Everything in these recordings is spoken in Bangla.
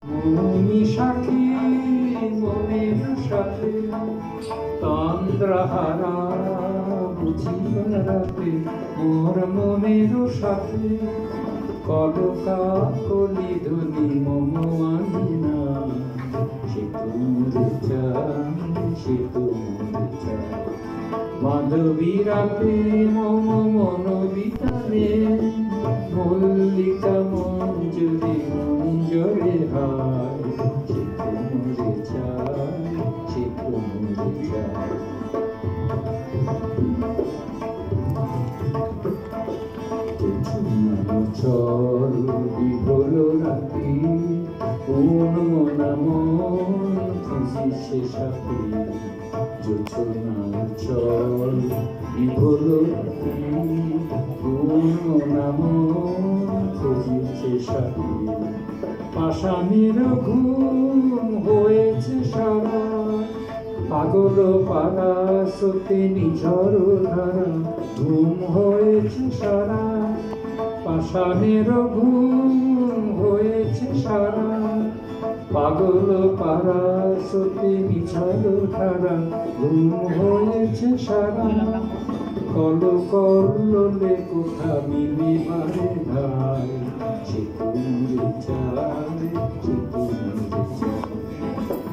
মৌমি সাথী মনের সাথে তন্দ্রাহারা বুঝি বেড়াতে মোর মনের সাথে কলকা কলি ধুলি মম আনিনা সে তুমরে চায় সে তুমরে চায় মাধবী রাতে মম মন বিতানে মল্লিকা মঞ্জুরি মঞ্জরে হায় সে তুমরে চায় সে তুমরে চায় চল বিভোর রাতি কোন মন খুশি সে সাথী জোছনা চল বিভোর রাতি কোন মন খুশি সে সাথী পাষাণের ঘুম হয়েছে সারা পাগল পাড়া সত্যি নিঝর ধারা ঘুম হয়েছে সারা পাষাণের ঘুম হয়েছে সারা পাগল পাড়া সত্যি নিঝর ধারা ঘুম হয়েছে সারা কল করলে কোথা মিলে বারে ভাই সে তুমরে চায় সে তুমরে চায়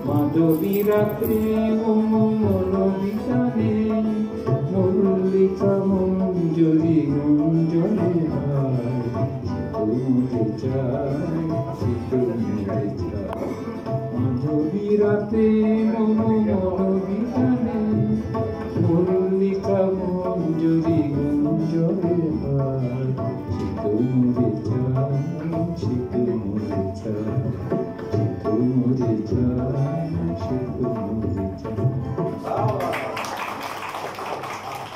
মাধবী রাত্রি মম মন বিতানে মল্লিকা মঞ্জরি মঞ্জরে হায় সে তুমরে চায় সে তুমরে চায় মাধবী রাতে মম মন বিতানে মল্লিকা মঞ্জরি মঞ্জরে হায় সে তুমরে চায় সে তুমরে চায় সে তুমরে চায়